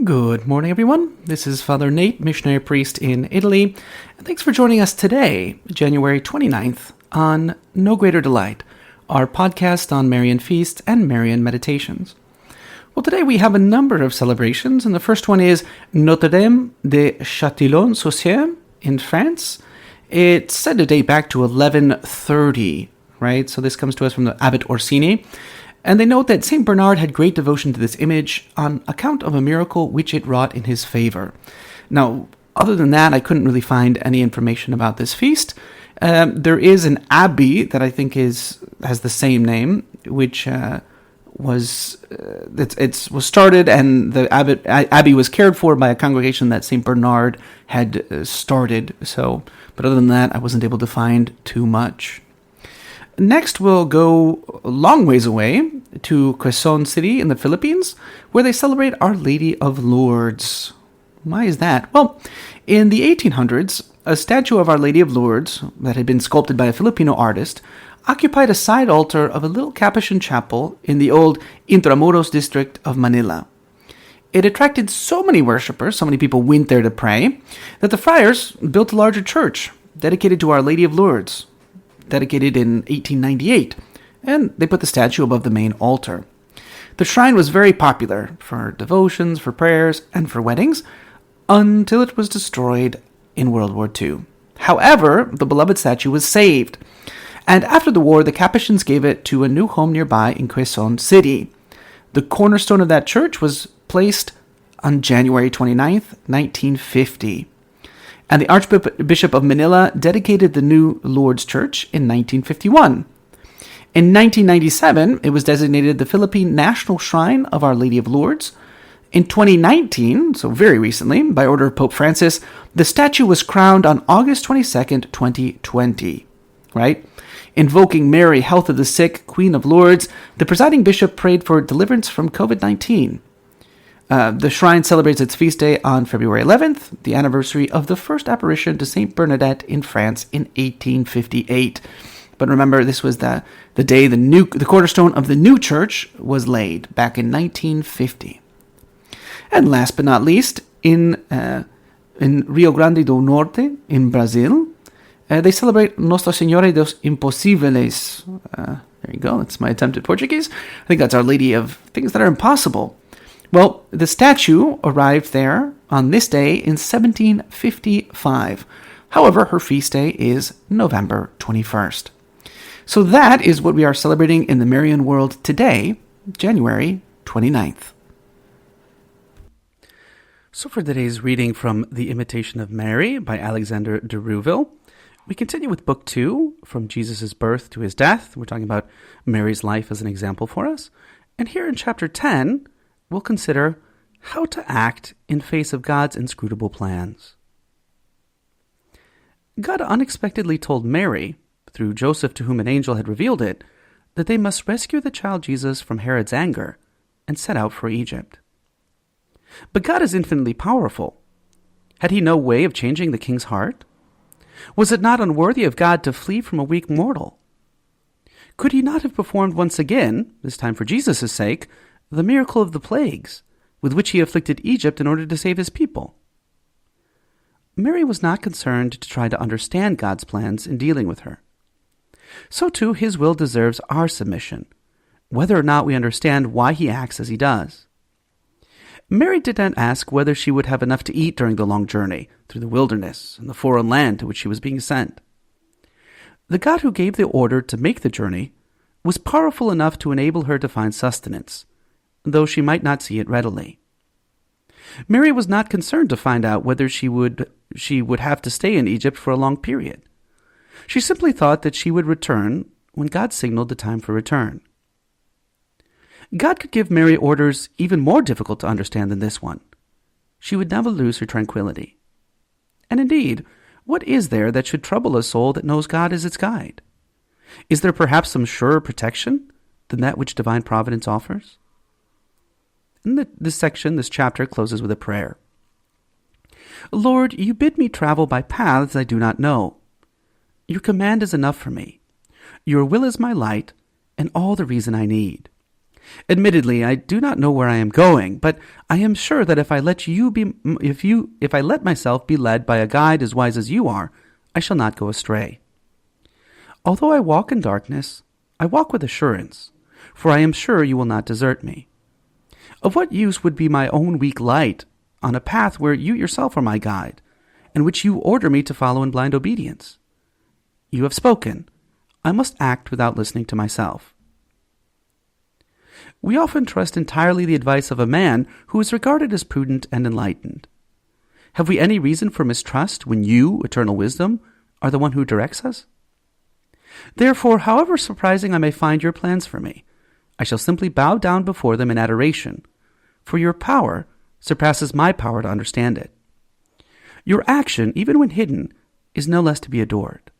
Good morning, everyone. This is Father Nate, missionary priest in Italy, and thanks for joining us today, January 29th, on No Greater Delight, our podcast on Marian feasts and Marian meditations. Well, today we have a number of celebrations, and the first one is Notre Dame de Chatillion sur Seine in France. It's said to date back to 1130, right? So this comes to us from the Abbot Orsini. And they note that Saint Bernard had great devotion to this image on account of a miracle which it wrought in his favor. Now, other than that, I couldn't really find any information about this feast. There is an abbey that I think has the same name, which was started, and the abbey was cared for by a congregation that Saint Bernard had started. So, but other than that, I wasn't able to find too much. Next, we'll go a long ways away to Quezon City in the Philippines, where they celebrate Our Lady of Lourdes. Why is that? Well, in the 1800s, a statue of Our Lady of Lourdes that had been sculpted by a Filipino artist occupied a side altar of a little Capuchin chapel in the old Intramuros district of Manila. It attracted so many worshippers, so many people went there to pray, that the friars built a larger church dedicated to Our Lady of Lourdes, dedicated in 1898, and they put the statue above the main altar. The shrine was very popular for devotions, for prayers, and for weddings, until it was destroyed in World War II. However, the beloved statue was saved, and after the war, the Capuchins gave it to a new home nearby in Quezon City. The cornerstone of that church was placed on January 29th, 1950. And the Archbishop of Manila dedicated the new Lourdes Church in 1951. In 1997, it was designated the Philippine National Shrine of Our Lady of Lourdes. In 2019, so very recently, by order of Pope Francis, the statue was crowned on August 22nd, 2020, right? Invoking Mary, health of the sick, Queen of Lourdes, the presiding bishop prayed for deliverance from COVID-19. The shrine celebrates its feast day on February 11th, the anniversary of the first apparition to Saint Bernadette in France in 1858. But remember, this was the day the cornerstone of the new church was laid, back in 1950. And last but not least, in Rio Grande do Norte, in Brazil, they celebrate Nossa Senhora dos Impossíveis. There you go, that's my attempt at Portuguese. I think that's Our Lady of Things That Are Impossible. Well, the statue arrived there on this day in 1755. However, her feast day is November 21st. So that is what we are celebrating in the Marian world today, January 29th. So for today's reading from The Imitation of Mary by Alexander de Rouville, we continue with Book 2, from Jesus' birth to his death. We're talking about Mary's life as an example for us. And here in chapter 10, we'll consider how to act in face of God's inscrutable plans. God unexpectedly told Mary, through Joseph to whom an angel had revealed it, that they must rescue the child Jesus from Herod's anger and set out for Egypt. But God is infinitely powerful. Had he no way of changing the king's heart? Was it not unworthy of God to flee from a weak mortal? Could he not have performed once again, this time for Jesus' sake, the miracle of the plagues, with which he afflicted Egypt in order to save his people? Mary was not concerned to try to understand God's plans in dealing with her. So too, his will deserves our submission, whether or not we understand why he acts as he does. Mary did not ask whether she would have enough to eat during the long journey through the wilderness and the foreign land to which she was being sent. The God who gave the order to make the journey was powerful enough to enable her to find sustenance, though she might not see it readily. Mary was not concerned to find out whether she would have to stay in Egypt for a long period. She simply thought that she would return when God signaled the time for return. God could give Mary orders even more difficult to understand than this one. She would never lose her tranquility. And indeed, what is there that should trouble a soul that knows God as its guide? Is there perhaps some surer protection than that which divine providence offers? And this chapter closes with a prayer. Lord, you bid me travel by paths I do not know. Your command is enough for me. Your will is my light and all the reason I need. Admittedly, I do not know where I am going, but I am sure that if I let myself be led by a guide as wise as you are, I shall not go astray. Although I walk in darkness, I walk with assurance, for I am sure you will not desert me. Of what use would be my own weak light on a path where you yourself are my guide, and which you order me to follow in blind obedience? You have spoken. I must act without listening to myself. We often trust entirely the advice of a man who is regarded as prudent and enlightened. Have we any reason for mistrust when you, eternal wisdom, are the one who directs us? Therefore, however surprising I may find your plans for me, I shall simply bow down before them in adoration, for your power surpasses my power to understand it. Your action, even when hidden, is no less to be adored.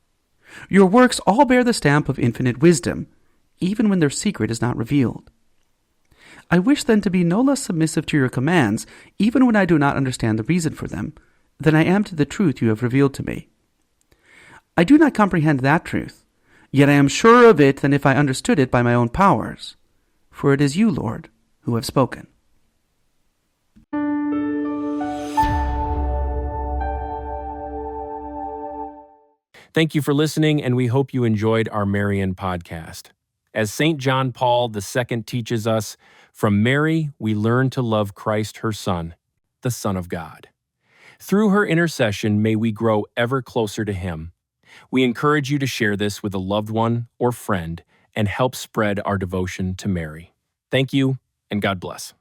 Your works all bear the stamp of infinite wisdom, even when their secret is not revealed. I wish then to be no less submissive to your commands, even when I do not understand the reason for them, than I am to the truth you have revealed to me. I do not comprehend that truth, yet I am surer of it than if I understood it by my own powers, for it is you, Lord, who have spoken. Thank you for listening, and we hope you enjoyed our Marian podcast. As St. John Paul II teaches us, from Mary we learn to love Christ, her Son, the Son of God. Through her intercession, may we grow ever closer to Him. We encourage you to share this with a loved one or friend and help spread our devotion to Mary. Thank you, and God bless.